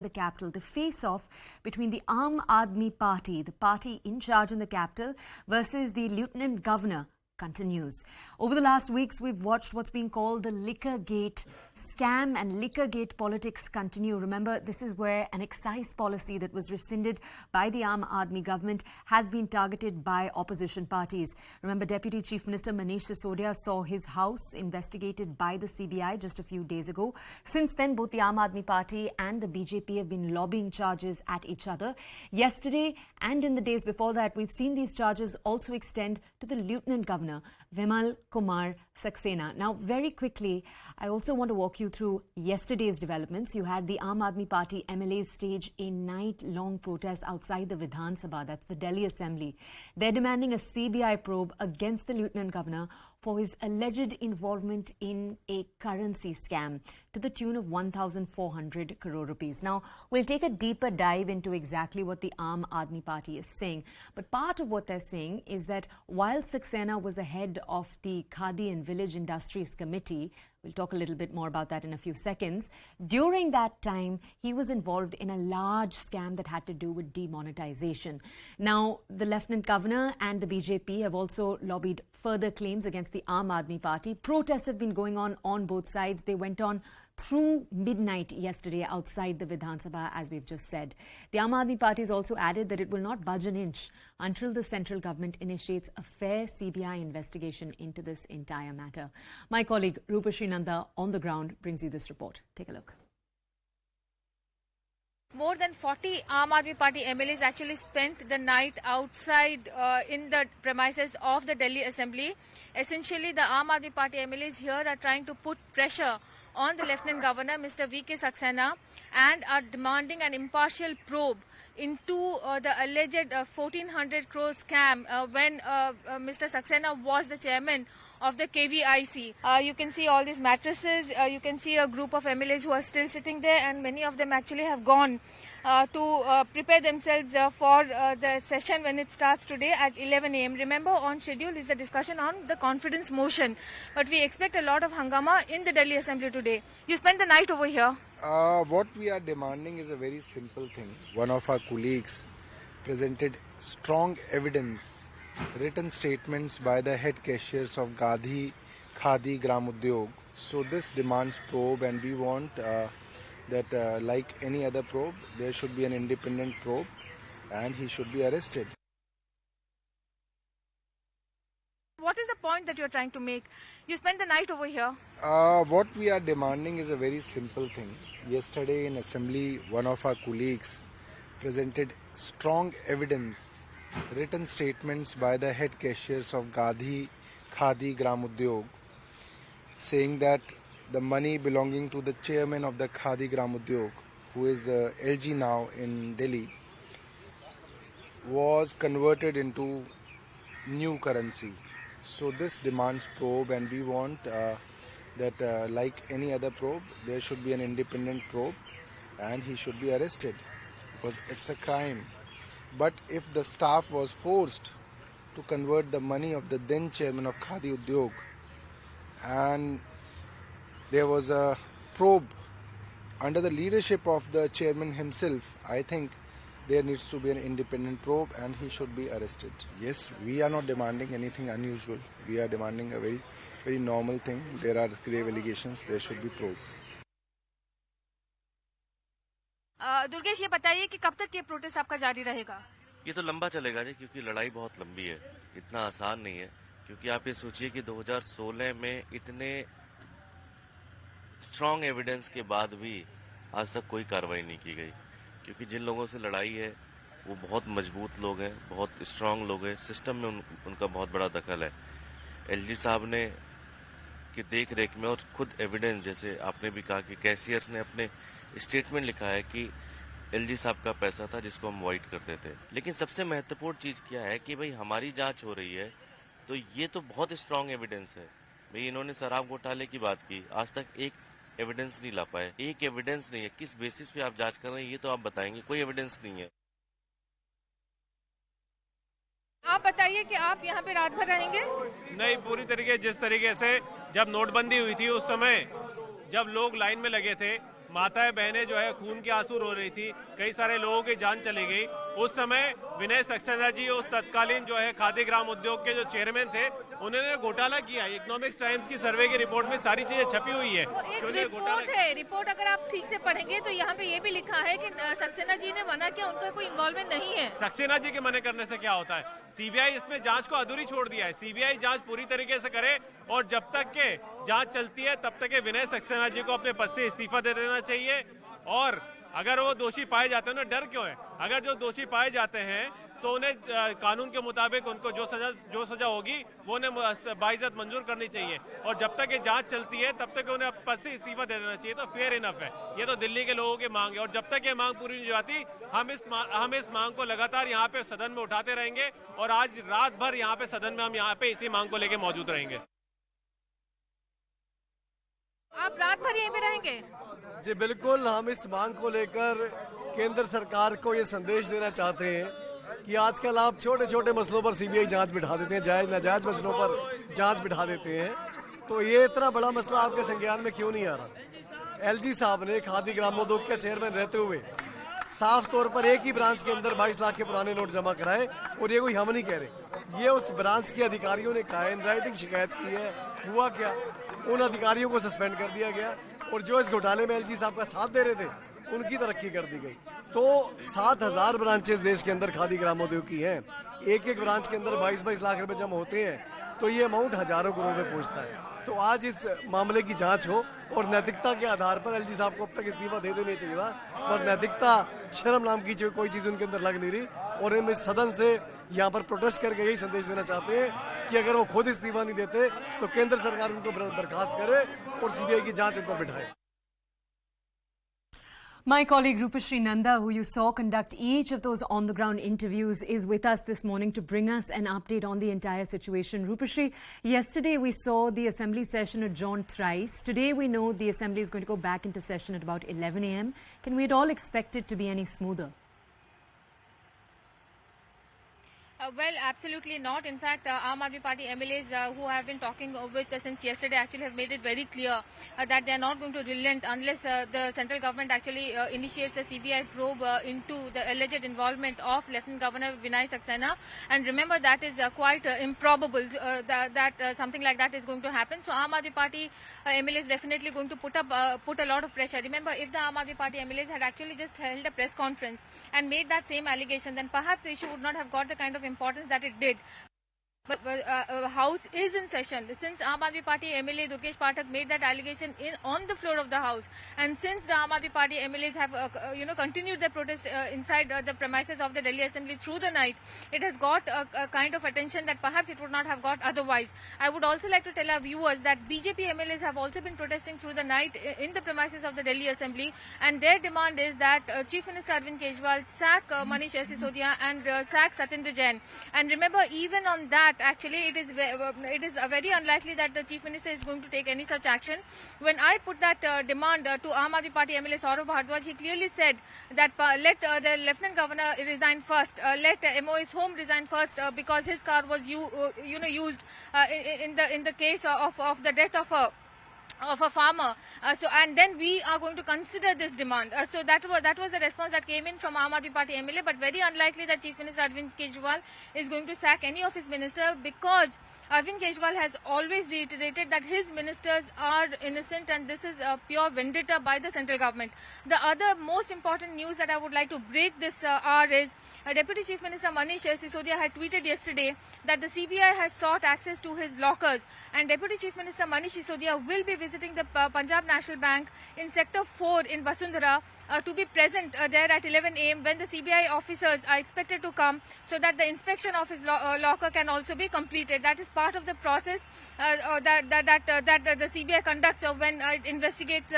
the capital, the face-off between the Aam Aadmi Party, the party in charge in the capital, versus the Lieutenant Governor continues. Over the last weeks, we've watched what's being called the Liquor Gate scam, and Liquor Gate politics continue. Remember, this is where an excise policy that was rescinded by the Aam Aadmi government has been targeted by opposition parties. Remember, Deputy Chief Minister Manish Sisodia saw his house investigated by the CBI just a few days ago. Since then, both the Aam Aadmi Party and the BJP have been lobbying charges at each other. Yesterday and in the days before that, we've seen these charges also extend to the Lieutenant Governor, Vimal Kumar Saxena. Now, very quickly, I also want to walk you through yesterday's developments. You had the Aam Aadmi Party MLAs stage a night-long protest outside the Vidhan Sabha, that's the Delhi Assembly. They're demanding a CBI probe against the Lieutenant Governor for his alleged involvement in a currency scam to the tune of 1,400 crore rupees. Now, we'll take a deeper dive into exactly what the Aam Aadmi Party is saying. But part of what they're saying is that while Saxena was the head of the Khadi and Village Industries Committee, we'll talk a little bit more about that in a few seconds. During that time, he was involved in a large scam that had to do with demonetization. Now, the Lieutenant Governor and the BJP have also lobbied further claims against the Aam Aadmi Party. Protests have been going on both sides. They went on through midnight yesterday outside the Vidhan Sabha, as we've just said. The Aam Aadmi Party has also added that it will not budge an inch until the central government initiates a fair CBI investigation into this entire matter. My colleague Rupashri Nanda on the ground brings you this report. Take a look. More than 40 Aam Aadmi Party MLAs actually spent the night outside in the premises of the Delhi Assembly. Essentially, the Aam Aadmi Party MLAs here are trying to put pressure on the Lieutenant Governor, Mr. V.K. Saxena, and are demanding an impartial probe into the alleged 1,400 crore scam when Mr. Saxena was the chairman of the KVIC. You can see all these mattresses. You can see a group of MLAs who are still sitting there, and many of them actually have gone to prepare themselves for the session when it starts today at 11 a.m. Remember, on schedule is the discussion on the confidence motion. But we expect a lot of hangama in the Delhi Assembly today. You spent the night over here. What we are demanding is a very simple thing. One of our colleagues presented strong evidence, written statements by the head cashiers of Khadi Gram Udyog. So this demands probe, and we want that like any other probe, there should be an independent probe and he should be arrested. What is the point that you are trying to make? You spent the night over here. What we are demanding is a very simple thing. Yesterday in assembly, one of our colleagues presented strong evidence, written statements by the head cashiers of Khadi Gram Udyog, saying that the money belonging to the chairman of the Khadi Gram Udyog, who is the LG now in Delhi, was converted into new currency. So this demands probe, and we want that like any other probe, there should be an independent probe and he should be arrested, because it's a crime. But if the staff was forced to convert the money of the then chairman of Khadi Udyog, and there was a probe under the leadership of the chairman himself, I think there needs to be an independent probe and he should be arrested. Yes, we are not demanding anything unusual. We are demanding a very normal thing. There are grave allegations, there should be probe. Durgesh, ये बताइए कि कब तक ये protest आपका जारी रहेगा? ये तो लंबा चलेगा जी, क्योंकि लड़ाई बहुत लंबी है, इतना आसान नहीं है. क्योंकि आप ये सोचिए कि 2016 में इतने स्ट्रांग एविडेंस के बाद भी आज तक कोई कार्रवाई नहीं की गई. क्योंकि जिन लोगों से लड़ाई है वो बहुत मजबूत लोग हैं, बहुत स्ट्रांग लोग हैं, सिस्टम में उनका बहुत बड़ा दखल है. एलजी साहब ने की देख रेख में, और खुद एविडेंस, जैसे आपने भी कहा कि कैशियर्स ने अपने स्टेटमेंट लिखा है कि एलजी साहब का पैसा था जिसको हम वाइट करते थे. लेकिन सबसे महत्वपूर्ण चीज क्या है कि भाई हमारी जांच हो रही है, तो ये तो बहुत स्ट्रांग एविडेंस है. भाई इन्होंने शराब घोटाले की बात की, आज तक एक एविडेंस नहीं ला पाए. एक एविडेंस नहीं है. किस बेसिस पे आप जांच कर रहे हैं ये तो आप बताएंगे. कोई एविडेंस नहीं है. आप बताइए कि आप यहाँ पे रात भर रहेंगे? नहीं, पूरी तरीके जिस तरीके से जब नोटबंदी हुई थी उस समय जब लोग लाइन में लगे थे, माताएं बहनें जो है खून के आंसू रो रही थी, कई सारे लोगों की जान चली गई। उस समय विनय सक्सेना जी उस तत्कालीन जो है खादी ग्राम उद्योग के जो चेयरमैन थे, उन्होंने घोटाला किया। इकोनॉमिक्स टाइम्स की सर्वे की रिपोर्ट में सारी चीजें छपी हुई है। एक रिपोर्ट है, रिपोर्ट अगर आप ठीक से पढ़ेंगे तो यहाँ पे ये भी लिखा है कि सक्सेना जी ने मना किया, उनका कोई इन्वॉल्वमेंट नहीं है। सक्सेना जी के मना करने से क्या होता है? सीबीआई इसमें जांच को अधूरी छोड़ दिया है। सीबीआई जांच पूरी तरीके से करे और जब तक के जांच चलती है तब तक के विनय सक्सेना जी को अपने पद से इस्तीफा दे देना चाहिए। और अगर वो दोषी पाए जाते हैं ना, डर क्यों है? अगर जो दोषी पाए जाते हैं तो उन्हें कानून के मुताबिक उनको जो सजा होगी वो उन्हें बाइज्जत मंजूर करनी चाहिए। और जब तक ये जांच चलती है तब तक उन्हें पद से इस्तीफा दे देना चाहिए। तो फेयर इनफ है। ये तो दिल्ली के लोगों की मांग है और जब तक ये मांग पूरी नहीं हो जाती हम इस मांग को लगातार यहाँ पे सदन में उठाते रहेंगे। और आज रात भर यहाँ पे सदन में हम यहाँ पे इसी मांग को लेकर मौजूद रहेंगे। आप रात भर यहीं पे रहेंगे? जी बिल्कुल, हम इस मांग को लेकर केंद्र सरकार को ये संदेश देना चाहते हैं कि आजकल आप छोटे छोटे मसलों पर सीबीआई जांच बिठा देते हैं, जायज नाजायज मसलों पर जांच बिठा देते हैं। तो ये इतना बड़ा मसला आपके संज्ञान में क्यों नहीं आ रहा? एलजी साहब ने खादी ग्रामोद्योग के चेयरमैन रहते हुए साफ तौर पर एक ही ब्रांच के अंदर 22 लाख के पुराने नोट जमा कराए। और ये कोई हम नहीं कह रहे, ये उस ब्रांच के अधिकारियों ने कहा है, इन राइटिंग शिकायत की है। हुआ क्या? उन अधिकारियों को सस्पेंड कर दिया गया और जो इस घोटाले में एलजी साहब का साथ दे रहे थे उनकी तरक्की कर दी गई। तो 7000 ब्रांचेस देश के अंदर खादी ग्रामोद्योग की हैं। एक एक ब्रांच के अंदर 22-22 लाख रुपए जमा होते हैं तो ये अमाउंट हजारों करोड़ में पहुंचता है। तो आज इस मामले की जांच हो और नैतिकता के आधार पर एलजी साहब को अब तक इस्तीफा दे देना चाहिए था, पर नैतिकता शर्म नाम की कोई चीज उनके अंदर लग नहीं रही। और हम इस सदन से यहाँ पर प्रोटेस्ट करके यही संदेश देना चाहते हैं कि अगर वो खुद इस्तीफा नहीं देते तो केंद्र सरकार उनको बर्खास्त करे और सीबीआई की जांच उन पर बिठाए। My colleague Rupashri Nanda, who you saw conduct each of those on-the-ground interviews, is with us this morning to bring us an update on the entire situation. Rupashri, yesterday we saw the Assembly session adjourned thrice. Today we know the Assembly is going to go back into session at about 11 a.m. Can we at all expect it to be any smoother? Well, absolutely not. In fact, Aam Aadmi Party MLAs who have been talking with since yesterday actually have made it very clear that they are not going to relent unless the central government actually initiates a CBI probe into the alleged involvement of Lieutenant Governor Vinay Saxena. And remember, that is quite improbable that something like that is going to happen. So Aam Aadmi Party MLAs definitely going to put a lot of pressure. Remember, if the Aam Aadmi Party MLAs had actually just held a press conference and made that same allegation, then perhaps the issue would not have got the kind of importance that it did. But House is in session. Since Aam Aadmi Party MLA Durgesh Pathak made that allegation on the floor of the House, and since the Aam Aadmi Party MLAs have continued their protest inside the premises of the Delhi Assembly through the night, it has got a kind of attention that perhaps it would not have got otherwise. I would also like to tell our viewers that BJP MLAs have also been protesting through the night in the premises of the Delhi Assembly, and their demand is that Chief Minister Arvind Kejriwal sack Manish Sisodia and sack Satyendra Jain. And remember, even on that, actually, it is very unlikely that the Chief Minister is going to take any such action. When I put that demand to Aam Aadmi Party MLA Saurav Bhardwaj, he clearly said that let the Lieutenant Governor resign first, let MO's home resign first because his car was used in the case of the death of a farmer. And then we are going to consider this demand. So that was the response that came in from Aam Aadmi Party MLA, but very unlikely that Chief Minister Arvind Kejriwal is going to sack any of his ministers, because Arvind Kejriwal has always reiterated that his ministers are innocent, and this is a pure vendetta by the central government. The other most important news that I would like to break this hour is Deputy Chief Minister Manish Sisodia had tweeted yesterday that the CBI has sought access to his lockers, and Deputy Chief Minister Manish Sisodia will be visiting the Punjab National Bank in Sector 4 in Vasundhara to be present there at 11 a.m. when the CBI officers are expected to come, so that the inspection of his locker can also be completed. That is part of the process that the CBI conducts when it investigates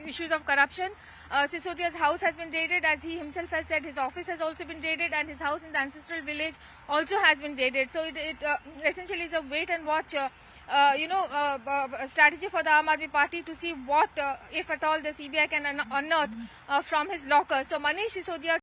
issues of corruption. Sisodia's house has been raided, as he himself has said. His office has also been raided, and his house in the ancestral village also has been raided. So it essentially is a wait and watch strategy for the Aam Aadmi Party to see what, if at all, the CBI can unearth from his locker. So Manish Sisodia